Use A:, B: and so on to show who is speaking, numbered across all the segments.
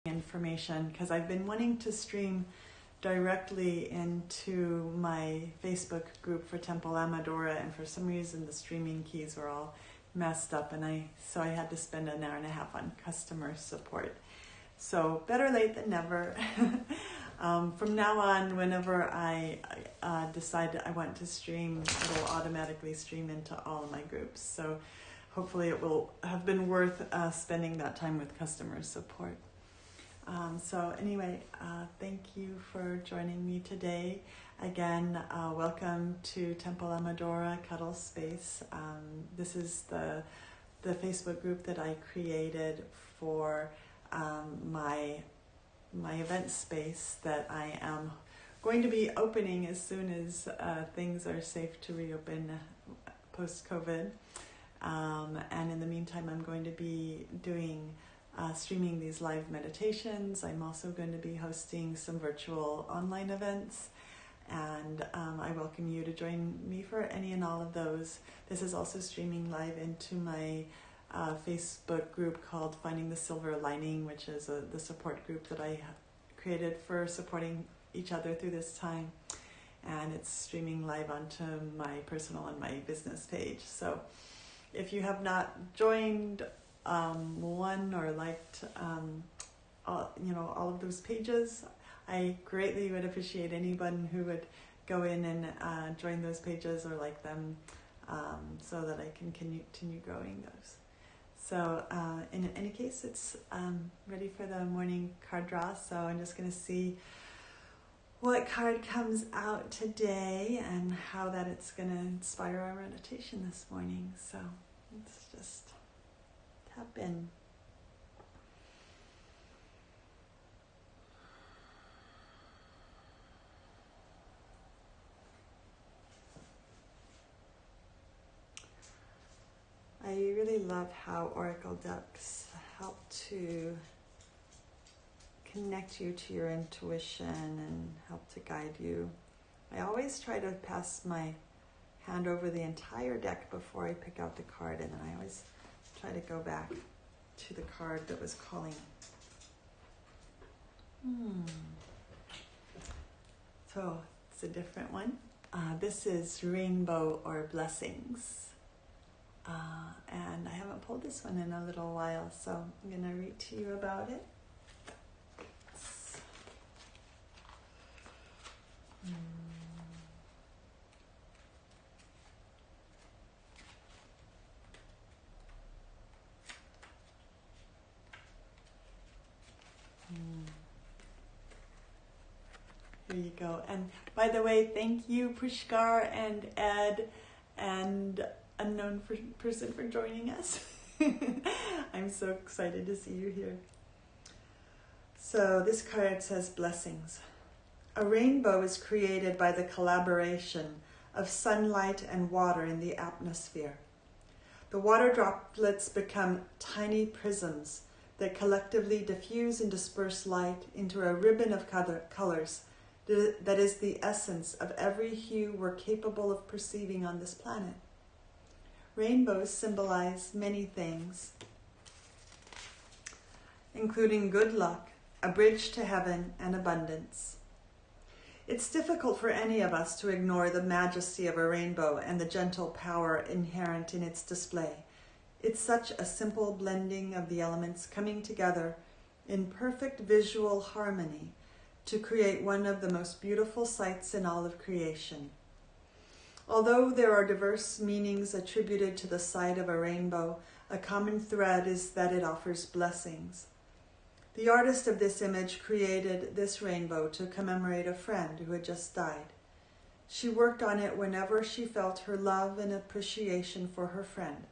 A: information because I've been wanting to stream directly into my Facebook group for Temple Amadora, and for some reason the streaming keys were all messed up, and so I had to spend an hour and a half on customer support. So better late than never. From now on, whenever I decide I want to stream, it'll automatically stream into all of my groups. So hopefully it will have been worth spending that time with customer support. So anyway, thank you for joining me today. Again, welcome to Temple Amadora Cuddle Space. This is the Facebook group that I created for my event space that I am going to be opening as soon as things are safe to reopen post-COVID. And in the meantime, I'm going to be doing streaming these live meditations. I'm also going to be hosting some virtual online events, and I welcome you to join me for any and all of those. This is also streaming live into my Facebook group called Finding the Silver Lining, which is the support group that I created for supporting each other through this time. And it's streaming live onto my personal and my business page. So if you have not joined one or liked all of those pages, I greatly would appreciate anyone who would go in and join those pages or like them, so that I can continue growing those. So in any case, it's ready for the morning card draw. So I'm just going to see what card comes out today and how that it's going to inspire our meditation this morning. So let's just tap in. I really love how Oracle decks help to connect you to your intuition and help to guide you. I always try to pass my hand over the entire deck before I pick out the card, and then I always try to go back to the card that was calling. So it's a different one. This is Rainbow or Blessings. And I haven't pulled this one in a little while, so I'm going to read to you about it. Here you go. And by the way, thank you, Pushkar and Ed and unknown person, for joining us. I'm so excited to see you here. So this card says blessings. A rainbow is created by the collaboration of sunlight and water in the atmosphere. The water droplets become tiny prisms that collectively diffuse and disperse light into a ribbon of colors that is the essence of every hue we're capable of perceiving on this planet. Rainbows symbolize many things, including good luck, a bridge to heaven, and abundance. It's difficult for any of us to ignore the majesty of a rainbow and the gentle power inherent in its display. It's such a simple blending of the elements coming together in perfect visual harmony to create one of the most beautiful sights in all of creation. Although there are diverse meanings attributed to the sight of a rainbow, a common thread is that it offers blessings. The artist of this image created this rainbow to commemorate a friend who had just died. She worked on it whenever she felt her love and appreciation for her friend,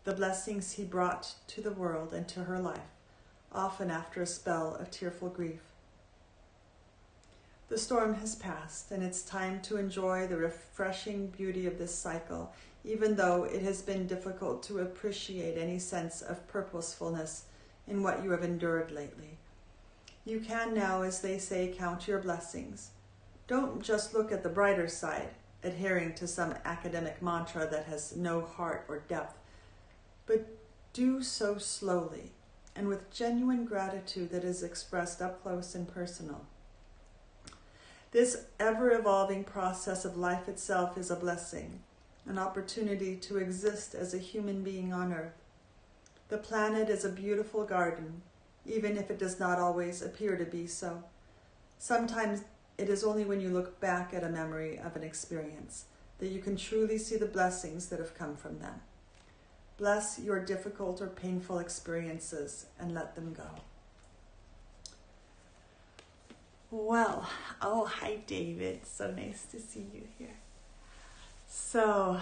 A: the blessings he brought to the world and to her life, often after a spell of tearful grief. The storm has passed, and it's time to enjoy the refreshing beauty of this cycle, even though it has been difficult to appreciate any sense of purposefulness in what you have endured lately. You can now, as they say, count your blessings. Don't just look at the brighter side, adhering to some academic mantra that has no heart or depth, but do so slowly and with genuine gratitude that is expressed up close and personal. This ever-evolving process of life itself is a blessing, an opportunity to exist as a human being on Earth. The planet is a beautiful garden, even if it does not always appear to be so. Sometimes it is only when you look back at a memory of an experience that you can truly see the blessings that have come from them. Bless your difficult or painful experiences and let them go. Well, oh, hi David. So nice to see you here. So,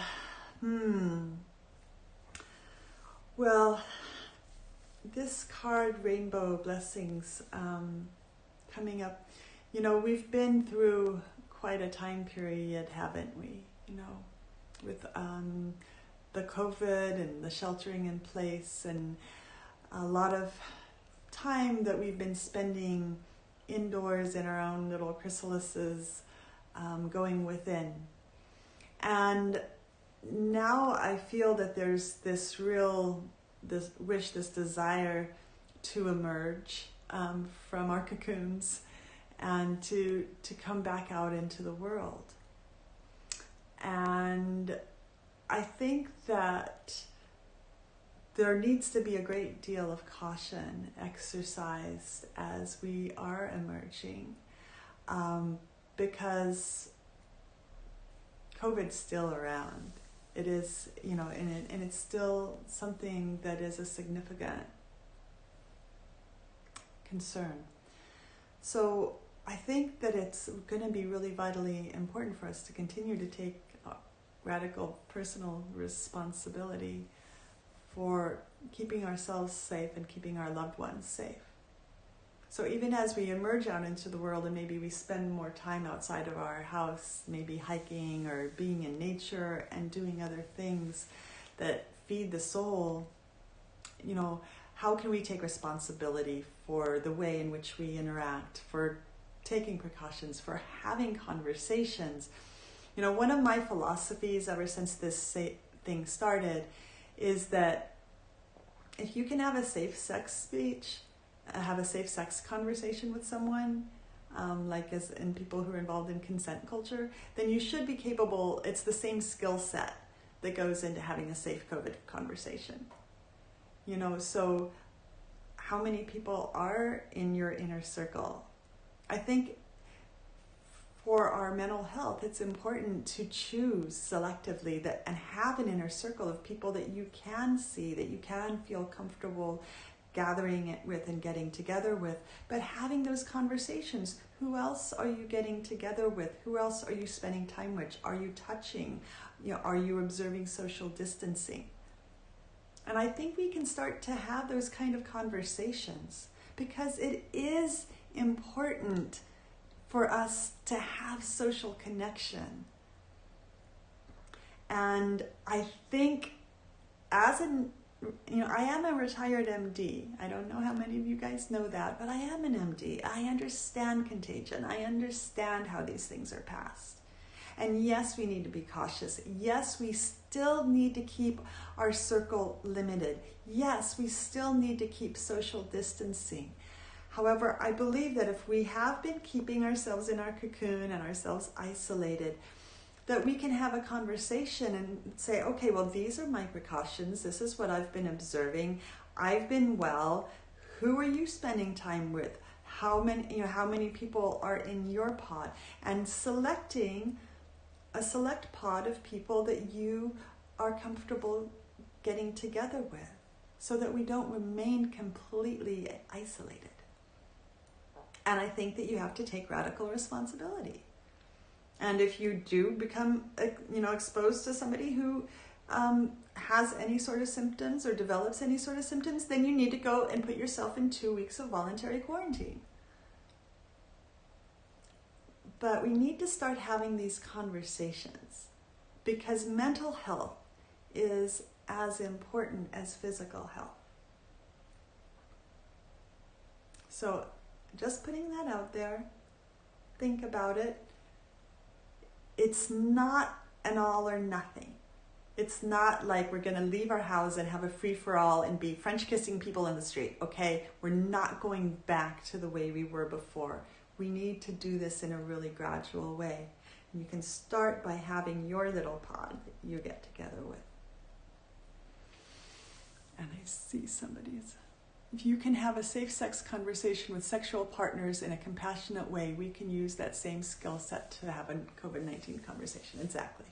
A: well, this card, Rainbow Blessings, coming up, you know, we've been through quite a time period, haven't we? You know, with the COVID and the sheltering in place and a lot of time that we've been spending indoors in our own little chrysalises, going within. And now I feel that there's this wish, this desire to emerge from our cocoons and to come back out into the world. And I think that there needs to be a great deal of caution exercised as we are emerging, because COVID's still around. It is, you know, and it's still something that is a significant concern. So I think that it's going to be really vitally important for us to continue to take radical personal responsibility for keeping ourselves safe and keeping our loved ones safe. So even as we emerge out into the world and maybe we spend more time outside of our house, maybe hiking or being in nature and doing other things that feed the soul, you know, how can we take responsibility for the way in which we interact, for taking precautions, for having conversations? You know, one of my philosophies ever since this thing started is that if you can have a safe sex speech, have a safe sex conversation with someone, like as in people who are involved in consent culture, then you should be capable. It's the same skill set that goes into having a safe COVID conversation. You know, so how many people are in your inner circle? I think for our mental health, it's important to choose selectively and have an inner circle of people that you can see, that you can feel comfortable gathering it with and getting together with, but having those conversations. Who else are you getting together with? Who else are you spending time with? Are you touching? You know, are you observing social distancing? And I think we can start to have those kind of conversations because it is important for us to have social connection. And I think I am a retired MD. I don't know how many of you guys know that, but I am an MD. I understand contagion. I understand how these things are passed. And yes, we need to be cautious. Yes, we still need to keep our circle limited. Yes, we still need to keep social distancing. However, I believe that if we have been keeping ourselves in our cocoon and ourselves isolated, that we can have a conversation and say, okay, well, these are my precautions. This is what I've been observing. I've been well. Who are you spending time with? How many people are in your pod? And selecting a select pod of people that you are comfortable getting together with so that we don't remain completely isolated. And I think that you have to take radical responsibility. And if you do become, exposed to somebody who has any sort of symptoms or develops any sort of symptoms, then you need to go and put yourself in 2 weeks of voluntary quarantine. But we need to start having these conversations because mental health is as important as physical health. So just putting that out there, think about it. It's not an all or nothing. It's not like we're going to leave our house and have a free-for-all and be French kissing people in the street, okay? We're not going back to the way we were before. We need to do this in a really gradual way. And you can start by having your little pod that you get together with. And I see somebody's... If you can have a safe sex conversation with sexual partners in a compassionate way, we can use that same skill set to have a COVID-19 conversation. Exactly.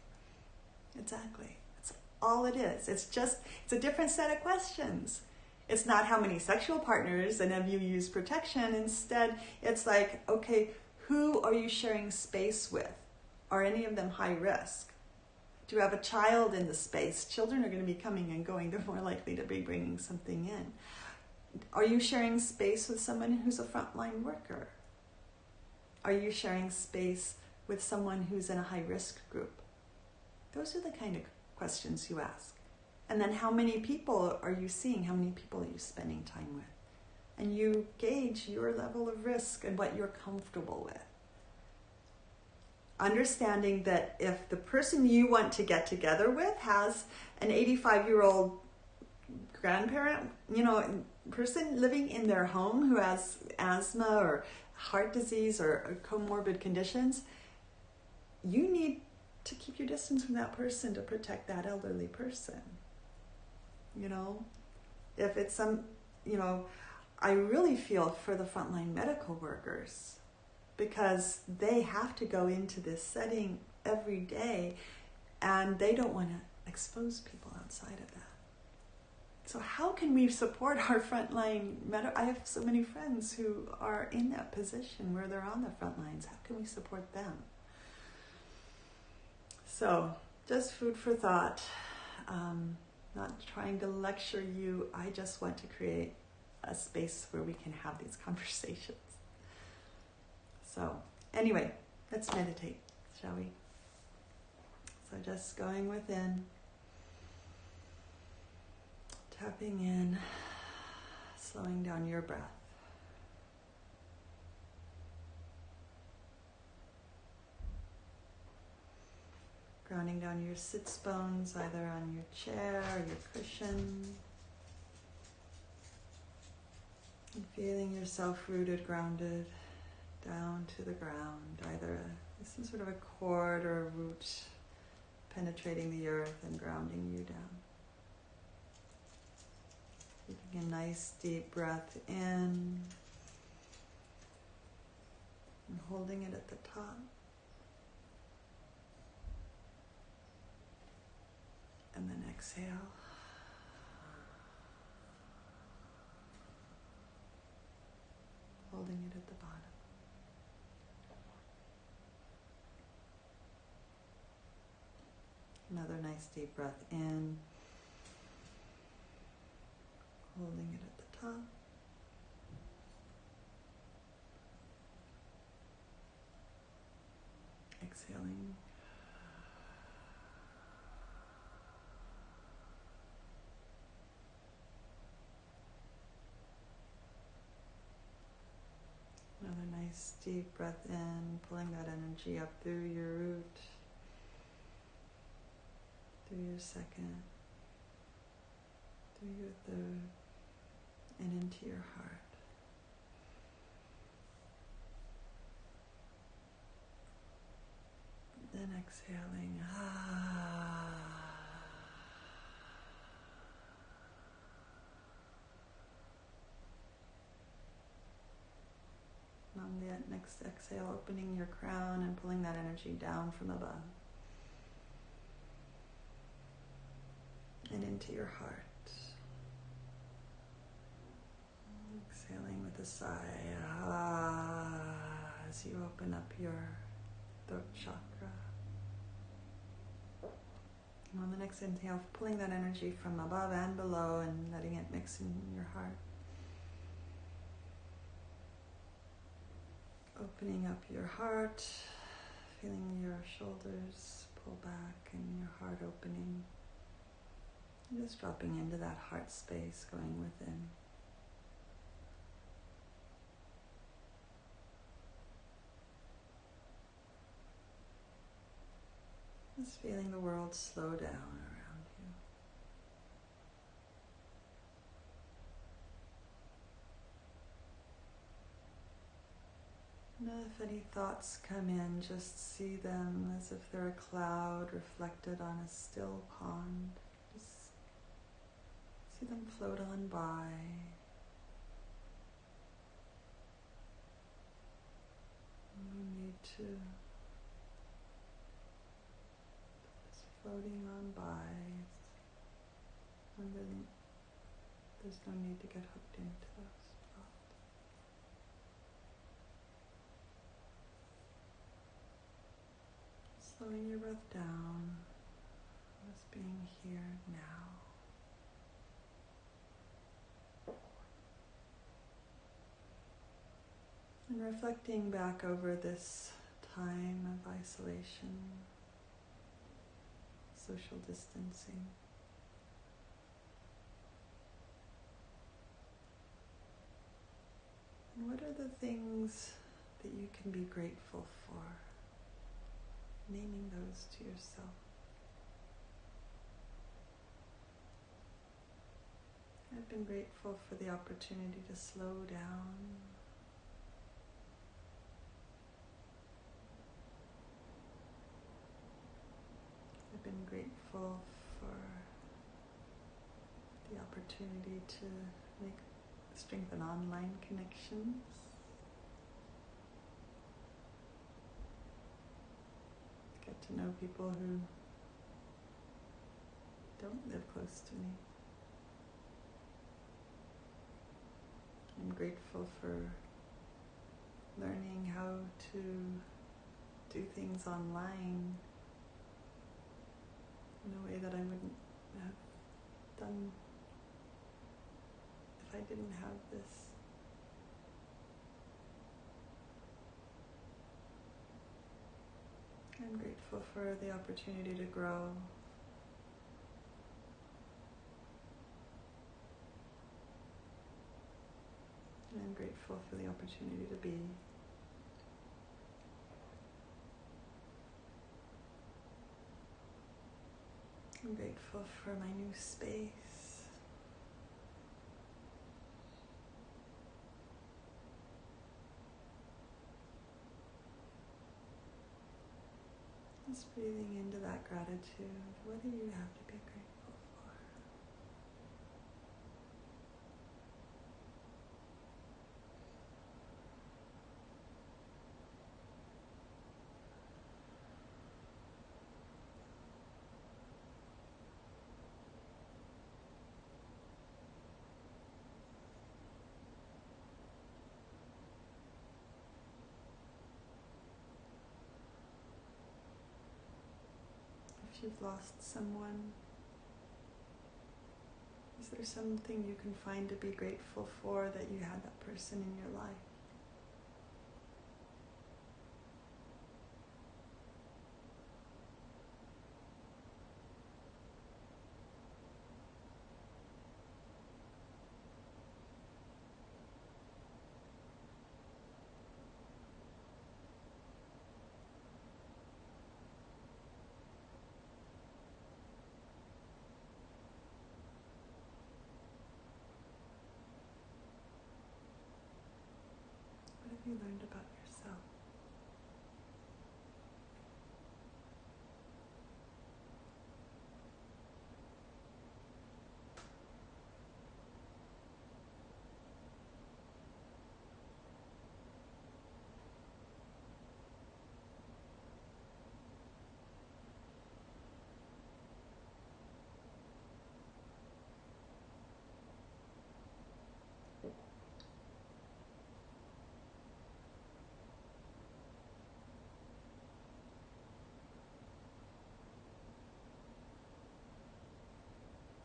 A: That's all it is. It's a different set of questions. It's not how many sexual partners and have you used protection. Instead, it's like, okay, who are you sharing space with? Are any of them high risk? Do you have a child in the space? Children are going to be coming and going. They're more likely to be bringing something in. Are you sharing space with someone who's a frontline worker? Are you sharing space with someone who's in a high-risk group? Those are the kind of questions you ask. And then how many people are you seeing? How many people are you spending time with? And you gauge your level of risk and what you're comfortable with. Understanding that if the person you want to get together with has an 85-year-old grandparent, person living in their home who has asthma or heart disease or comorbid conditions, you need to keep your distance from that person to protect that elderly person. If it's I really feel for the frontline medical workers because they have to go into this setting every day and they don't want to expose people outside of that. So how can we support our frontline I have so many friends who are in that position where they're on the front lines. How can we support them? So just food for thought. Not trying to lecture you. I just want to create a space where we can have these conversations. So anyway, let's meditate, shall we? So just going within. Tapping in, slowing down your breath. Grounding down your sits bones, either on your chair or your cushion. And feeling yourself rooted, grounded, down to the ground. Either some sort of a cord or a root penetrating the earth and grounding you down. Taking a nice deep breath in and holding it at the top. And then exhale. Holding it at the bottom. Another nice deep breath in. Holding it at the top. Exhaling. Another nice deep breath in, pulling that energy up through your root, through your second, through your third, and into your heart. Then exhaling. And on the next exhale, opening your crown and pulling that energy down from above and into your heart. Exhaling with a sigh as you open up your throat chakra. And on the next inhale, pulling that energy from above and below and letting it mix in your heart. Opening up your heart, feeling your shoulders pull back and your heart opening. And just dropping into that heart space, going within. Just feeling the world slow down around Now if any thoughts come in, just see them as if they're a cloud reflected on a still pond. Just see them float on by. No need to. Just floating on by. There's no need to get hooked into those thoughts. Slowing your breath down, just being here now. And reflecting back over this time of isolation, social distancing. And what are the things that you can be grateful for? Naming those to yourself. I've been grateful for the opportunity to slow down. I've been grateful for the opportunity to strengthen online connections. Get to know people who don't live close to me. I'm grateful for learning how to do things online in a way that I wouldn't have done if I didn't have this. I'm grateful for the opportunity to grow. And I'm grateful for the opportunity to be. I'm grateful for my new space. Just breathing into that gratitude. What do you have to be grateful for? If you've lost someone, is there something you can find to be grateful for that you had that person in your life? What have you learned about yourself?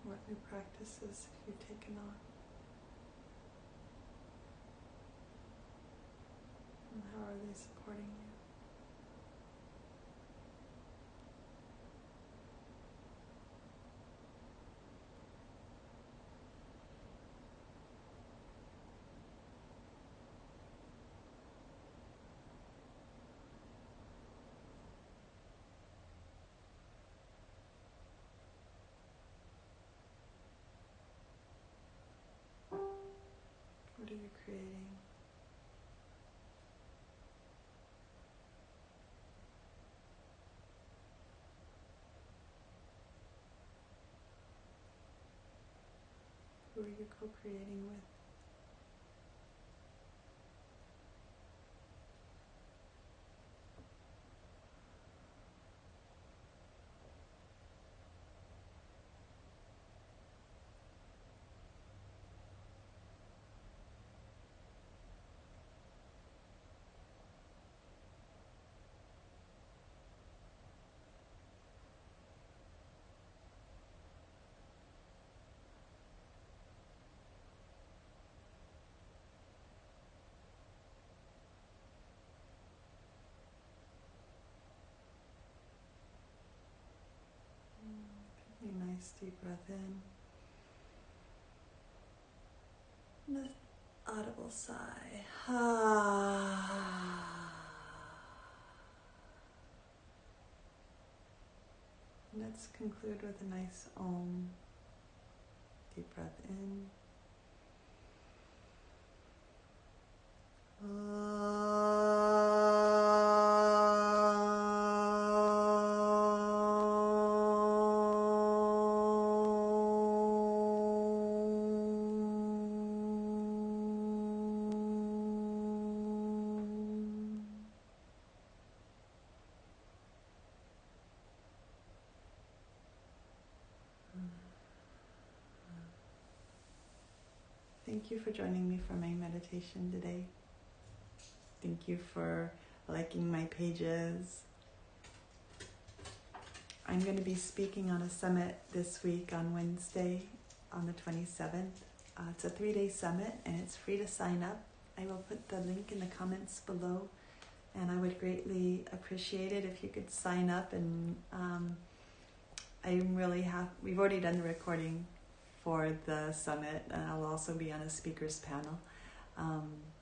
A: What new practices have you taken on? And how are they supporting you? What are you creating? Who are you co-creating with? Take a nice deep breath in. And an audible sigh. Let's conclude with a nice Om. Deep breath in. Thank you for joining me for my meditation today. Thank you for liking my pages. I'm going to be speaking on a summit this week on Wednesday on the 27th. It's a 3-day summit and it's free to sign up. I will put the link in the comments below, and I would greatly appreciate it if you could sign up. And I'm really happy. We've already done the recording for the summit, and I'll also be on a speakers panel.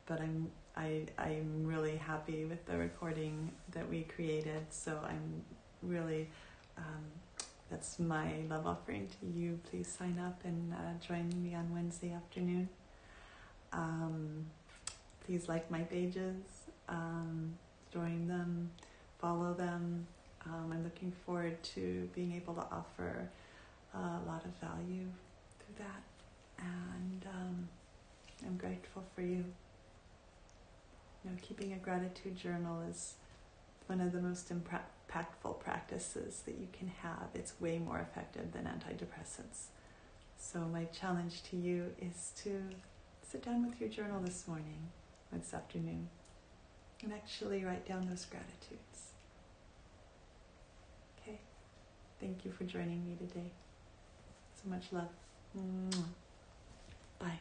A: But I'm really happy with the recording that we created. So I'm really, that's my love offering to you. Please sign up and join me on Wednesday afternoon. Please like my pages, join them, follow them. I'm looking forward to being able to offer a lot of value through that, and I'm grateful for you. You know, keeping a gratitude journal is one of the most impactful practices that you can have. It's way more effective than antidepressants. So my challenge to you is to sit down with your journal this morning, this afternoon, and actually write down those gratitudes. Okay? Thank you for joining me today. So much love. Bye.